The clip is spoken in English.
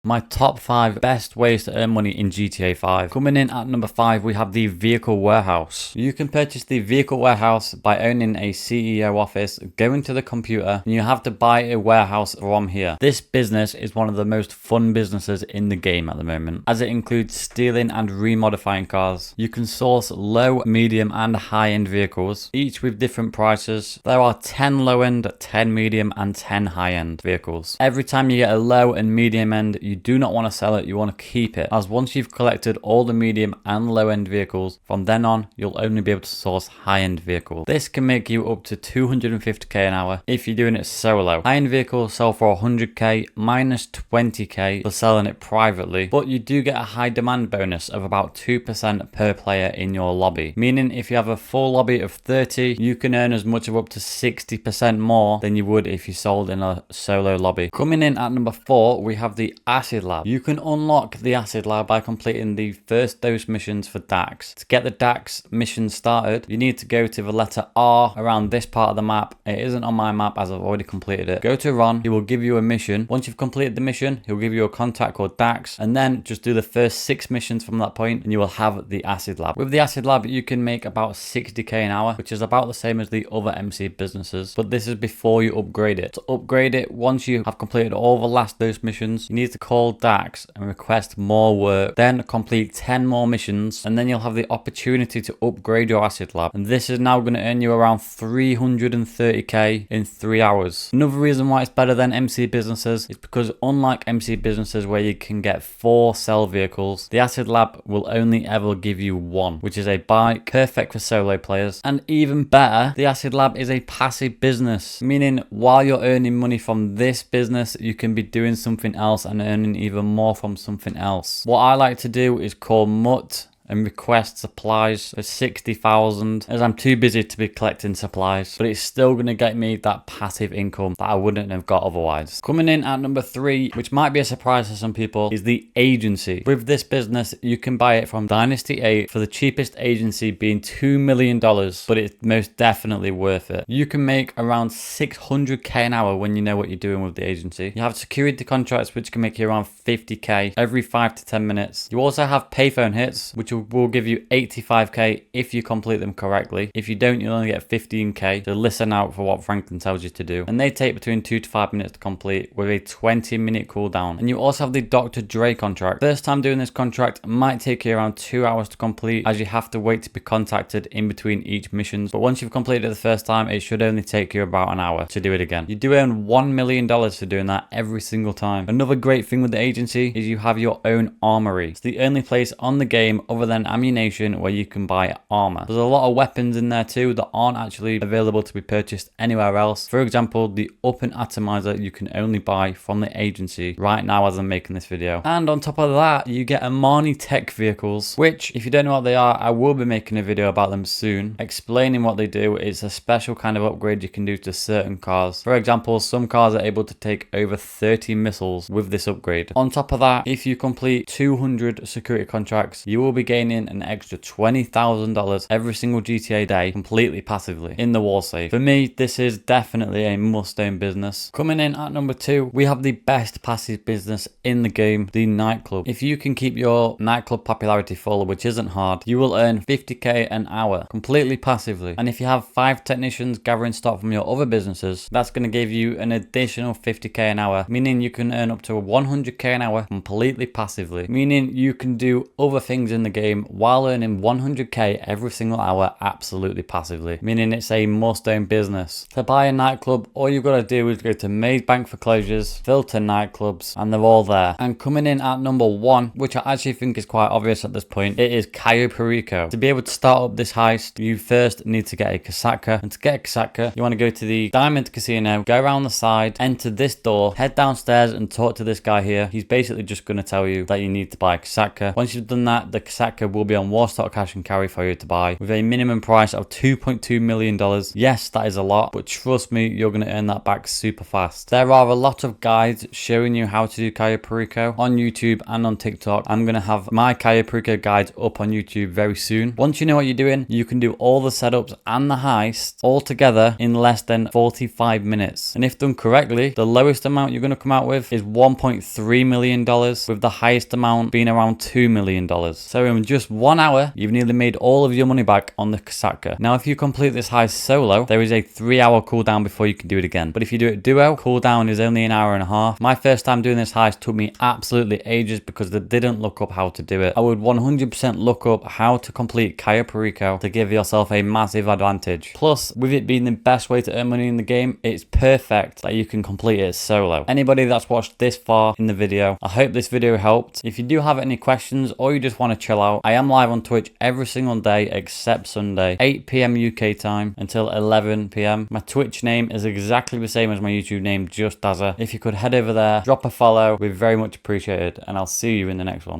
My top 5 best ways to earn money in GTA 5. Coming in at number 5, we have the Vehicle Warehouse. You can purchase the Vehicle Warehouse by owning a CEO office, going to the computer, and you have to buy a warehouse from here. This business is one of the most fun businesses in the game at the moment, as it includes stealing and remodifying cars. You can source low, medium, and high-end vehicles, each with different prices. There are 10 low-end, 10 medium, and 10 high-end vehicles. Every time you get a low and medium end, you do not want to sell it, you want to keep it, as once you've collected all the medium and low end vehicles, from then on you'll only be able to source high end vehicles. This can make you up to 250k an hour if you're doing it solo. High end vehicles sell for 100k minus 20k for selling it privately, but you do get a high demand bonus of about 2% per player in your lobby, meaning if you have a full lobby of 30, you can earn as much of up to 60% more than you would if you sold in a solo lobby. Coming in at number 4, we have the Acid Lab. You can unlock the Acid Lab by completing the first dose missions for Dax. To get the Dax mission started, you need to go to the letter R around this part of the map. It isn't on my map as I've already completed it. Go to Ron, he will give you a mission. Once you've completed the mission, he'll give you a contact called Dax, and then just do the first 6 missions from that point and you will have the Acid Lab. With the Acid Lab, you can make about 60k an hour, which is about the same as the other MC businesses, but this is before you upgrade it. To upgrade it, once you have completed all the last dose missions, you need to call Dax and request more work, then complete 10 more missions, and then you'll have the opportunity to upgrade your Acid Lab, and this is now going to earn you around 330k in 3 hours. Another reason why it's better than MC businesses is because unlike MC businesses where you can get 4 sell vehicles, the Acid Lab will only ever give you 1, which is a bike, perfect for solo players. And even better, the Acid Lab is a passive business, meaning while you're earning money from this business, you can be doing something else and earning even more from something else. What I like to do is call Mutt and request supplies for 60,000, as I'm too busy to be collecting supplies, but it's still going to get me that passive income that I wouldn't have got otherwise. Coming in at number 3, which might be a surprise to some people, is the agency. With this business, you can buy it from Dynasty 8 for the cheapest agency being $2 million, but it's most definitely worth it. You can make around 600k an hour when you know what you're doing with the agency. You have security contracts which can make you around 50k every 5 to 10 minutes. You also have payphone hits, which will give you 85k if you complete them correctly. If you don't, you'll only get 15k, so listen out for what Franklin tells you to do. And they take between 2 to 5 minutes to complete with a 20-minute cooldown. And you also have the Dr. Dre contract. First time doing this contract might take you around 2 hours to complete, as you have to wait to be contacted in between each missions. But once you've completed it the first time, it should only take you about an hour to do it again. You do earn $1 million for doing that every single time. Another great thing with the agency is you have your own armory. It's the only place on the game other than ammunition where you can buy armor. There's a lot of weapons in there too that aren't actually available to be purchased anywhere else. For example, the Open Atomizer you can only buy from the agency right now as I'm making this video. And on top of that, you get Armani Tech vehicles, which if you don't know what they are, I will be making a video about them soon, explaining what they do. It's a special kind of upgrade you can do to certain cars. For example, some cars are able to take over 30 missiles with this upgrade. On top of that, if you complete 200 security contracts, you will be gaining an extra $20,000 every single GTA day completely passively in the wall safe. For me, this is definitely a must-own business. Coming in at number 2, we have the best passive business in the game, the nightclub. If you can keep your nightclub popularity full, which isn't hard, you will earn 50k an hour completely passively. And if you have 5 technicians gathering stock from your other businesses, that's going to give you an additional 50k an hour, meaning you can earn up to 100k an hour completely passively, meaning you can do other things in the game while earning 100k every single hour absolutely passively, meaning it's a must-own business. To buy a nightclub, all you've got to do is go to Maze Bank Foreclosures, filter nightclubs, and they're all there. And coming in at number 1, which I actually think is quite obvious at this point, it is Cayo Perico. To be able to start up this heist, you first need to get a Kosatka, and to get a Kosatka, you want to go to the Diamond Casino, go around the side, enter this door, head downstairs and talk to this guy here. He's basically just going to tell you that you need to buy a Kosatka. Once you've done that, the Kosatka Kasaka will be on Warstock Cash and Carry for you to buy with a minimum price of $2.2 million. Yes, that is a lot, but trust me, you're going to earn that back super fast. There are a lot of guides showing you how to do Cayo Perico on YouTube and on TikTok. I'm going to have my Cayo Perico guides up on YouTube very soon. Once you know what you're doing, you can do all the setups and the heist all together in less than 45 minutes. And if done correctly, the lowest amount you're going to come out with is $1.3 million, with the highest amount being around $2 million. So in just 1 hour, you've nearly made all of your money back on the Kasaka. Now, if you complete this heist solo, there is a 3-hour cooldown before you can do it again. But if you do it duo, cooldown is only an hour and a half. My first time doing this heist took me absolutely ages because they didn't look up how to do it. I would 100% look up how to complete Cayo Perico to give yourself a massive advantage. Plus, with it being the best way to earn money in the game, it's perfect that you can complete it solo. Anybody that's watched this far in the video, I hope this video helped. If you do have any questions or you just want to chill out, I am live on Twitch every single day except Sunday, 8 PM UK time until 11 PM. My Twitch name is exactly the same as my YouTube name, Just Dazza. If you could head over there, drop a follow, we'd very much appreciate it, and I'll see you in the next one.